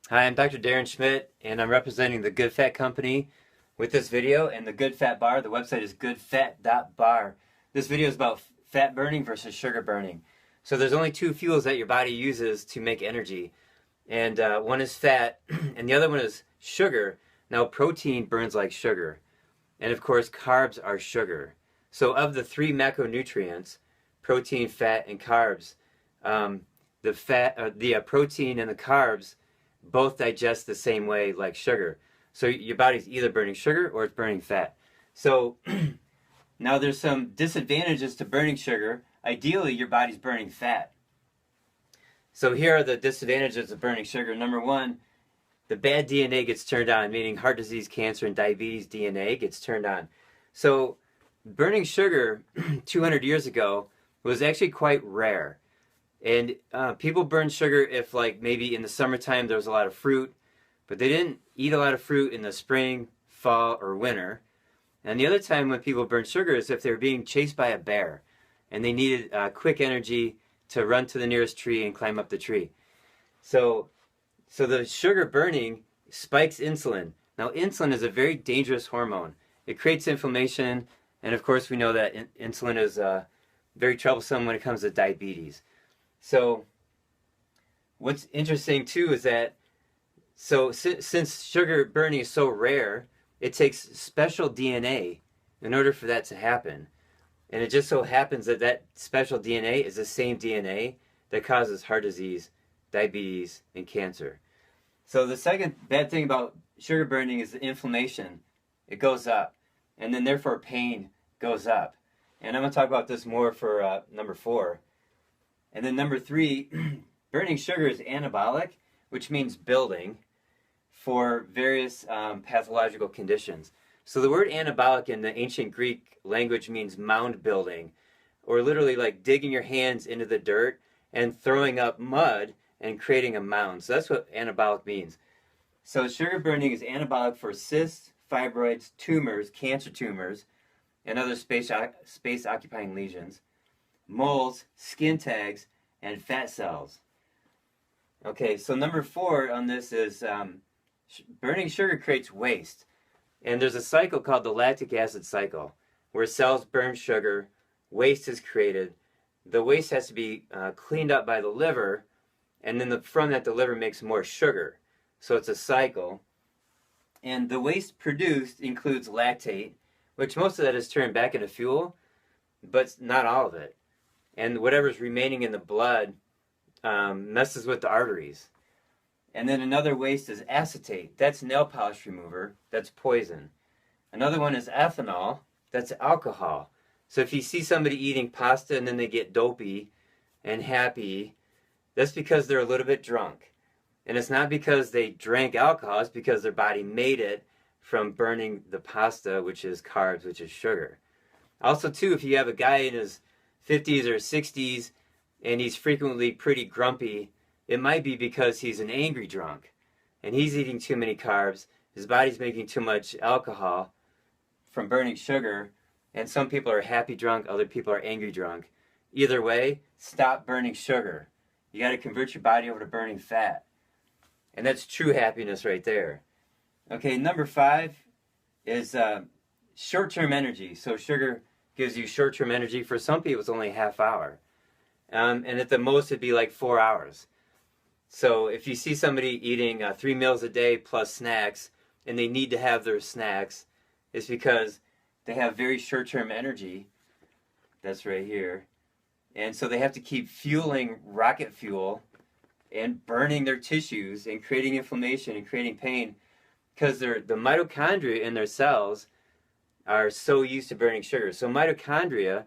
Hi, I'm Dr. Darren Schmidt, and I'm representing the Good Fat Company with this video and the Good Fat Bar. The website is goodfat.bar. This video is about fat burning versus sugar burning. So there's only two fuels that your body uses to make energy, and one is fat, and the other one is sugar. Now, protein burns like sugar, and of course, carbs are sugar. So of the three macronutrients, protein, fat, and carbs, the protein and the carbs both digest the same way like sugar. So your body's either burning sugar or it's burning fat. So now there's some disadvantages to burning sugar. Ideally, your body's burning fat. So here are the disadvantages of burning sugar. Number one, the bad DNA gets turned on, meaning heart disease, cancer, and diabetes DNA gets turned on. So burning sugar 200 years ago was actually quite rare. And people burn sugar if, like, maybe in the summertime there was a lot of fruit, but they didn't eat a lot of fruit in the spring, fall, or winter. And the other time when people burn sugar is if they were being chased by a bear and they needed quick energy to run to the nearest tree and climb up the tree. So the sugar burning spikes insulin. Now, insulin is a very dangerous hormone. It creates inflammation, and of course we know that insulin is very troublesome when it comes to diabetes. So what's interesting too is that since sugar burning is so rare, it takes special DNA in order for that to happen. And it just so happens that that special DNA is the same DNA that causes heart disease, diabetes, and cancer. So the second bad thing about sugar burning is the inflammation. It goes up, and then therefore pain goes up. And I'm going to talk about this more for number 4. And then number 3, burning sugar is anabolic, which means building for various pathological conditions. So the word anabolic in the ancient Greek language means mound building, or literally like digging your hands into the dirt and throwing up mud and creating a mound. So that's what anabolic means. So sugar burning is anabolic for cysts, fibroids, tumors, cancer tumors, and other space-occupying lesions, moles, skin tags, and fat cells. Okay, so number 4 on this is burning sugar creates waste. And there's a cycle called the lactic acid cycle, where cells burn sugar, waste is created. The waste has to be cleaned up by the liver, and then from that the liver makes more sugar. So it's a cycle. And the waste produced includes lactate, which most of that is turned back into fuel, but not all of it. And whatever's remaining in the blood messes with the arteries. And then another waste is acetate. That's nail polish remover. That's poison. Another one is ethanol. That's alcohol. So if you see somebody eating pasta and then they get dopey and happy, that's because they're a little bit drunk. And it's not because they drank alcohol. It's because their body made it from burning the pasta, which is carbs, which is sugar. Also, too, if you have a guy in his 50s or 60s and he's frequently pretty grumpy, it might be because he's an angry drunk and he's eating too many carbs. His body's making too much alcohol from burning sugar, and some people are happy drunk, other people are angry drunk. Either way, stop burning sugar. You got to convert your body over to burning fat. And that's true happiness right there. Okay, number 5 is short-term energy. So sugar gives you short-term energy. For some people, it's only a half hour. And at the most, it'd be like 4 hours. So if you see somebody eating 3 meals a day plus snacks, and they need to have their snacks, it's because they have very short-term energy. That's right here. And so they have to keep fueling rocket fuel and burning their tissues and creating inflammation and creating pain because the mitochondria in their cells are so used to burning sugar. So mitochondria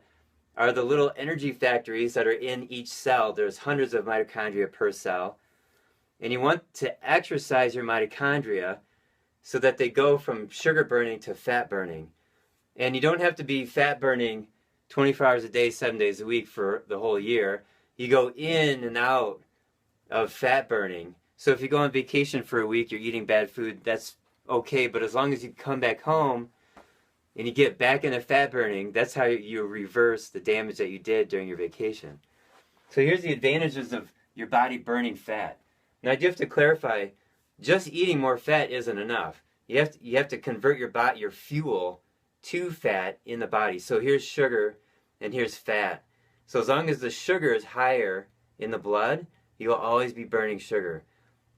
are the little energy factories that are in each cell. There's hundreds of mitochondria per cell. And you want to exercise your mitochondria so that they go from sugar burning to fat burning. And you don't have to be fat burning 24 hours a day, 7 days a week for the whole year. You go in and out of fat burning. So if you go on vacation for a week, you're eating bad food, that's okay. But as long as you come back home and you get back into fat burning, that's how you reverse the damage that you did during your vacation. So here's the advantages of your body burning fat. Now I do have to clarify, just eating more fat isn't enough. You have to convert your fuel to fat in the body. So here's sugar and here's fat. So as long as the sugar is higher in the blood, you will always be burning sugar.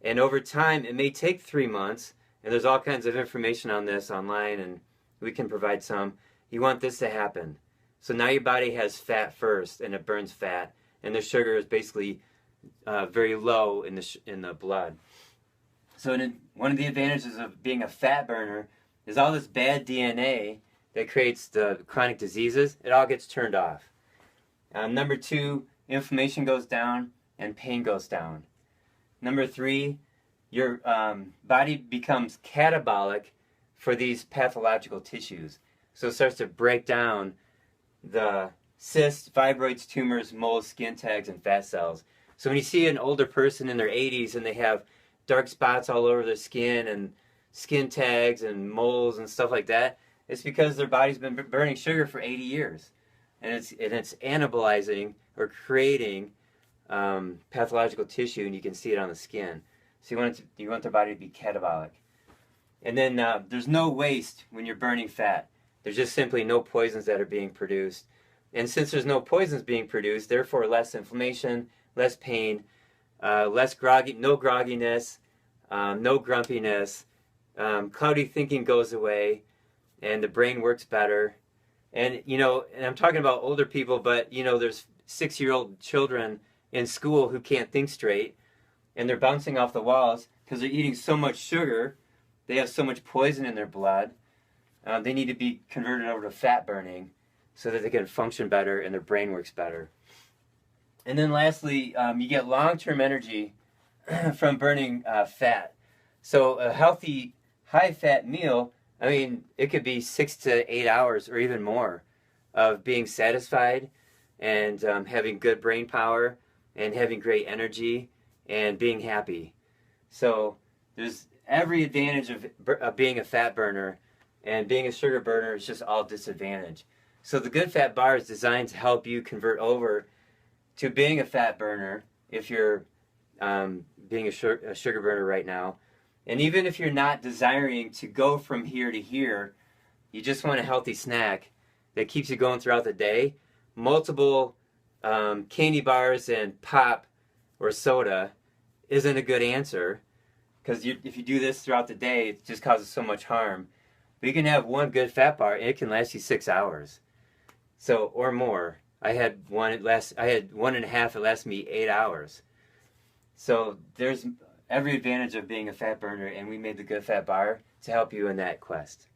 And over time, it may take 3 months, and there's all kinds of information on this online, and we can provide some. You want this to happen. So now your body has fat first, and it burns fat, and the sugar is basically very low in the blood. So one of the advantages of being a fat burner is all this bad DNA that creates the chronic diseases, it all gets turned off. Number 2, inflammation goes down and pain goes down. Number 3, your body becomes catabolic for these pathological tissues. So it starts to break down the cysts, fibroids, tumors, moles, skin tags, and fat cells. So when you see an older person in their 80s and they have dark spots all over their skin and skin tags and moles and stuff like that, it's because their body's been burning sugar for 80 years. And it's anabolizing or creating pathological tissue, and you can see it on the skin. So you want their body to be catabolic. And then there's no waste when you're burning fat. There's just simply no poisons that are being produced. And since there's no poisons being produced, therefore less inflammation, less pain, no grogginess, no grumpiness, cloudy thinking goes away, and the brain works better. And, and I'm talking about older people, but, there's 6-year-old children in school who can't think straight, and they're bouncing off the walls because they're eating so much sugar. They have so much poison in their blood. They need to be converted over to fat burning so that they can function better and their brain works better. And then lastly, you get long-term energy from burning fat. So a healthy, high-fat meal, it could be 6 to 8 hours or even more of being satisfied and having good brain power and having great energy and being happy. So there's every advantage of being a fat burner, and being a sugar burner is just all disadvantage. So the Good Fat Bar is designed to help you convert over to being a fat burner if you're being a sugar burner right now. And even if you're not desiring to go from here to here, you just want a healthy snack that keeps you going throughout the day, multiple candy bars and pop or soda isn't a good answer, because if you do this throughout the day, it just causes so much harm. But you can have one good fat bar, and it can last you 6 hours, or more. I had one and a half. It lasted me 8 hours. So there's every advantage of being a fat burner, and we made the Good Fat Bar to help you in that quest.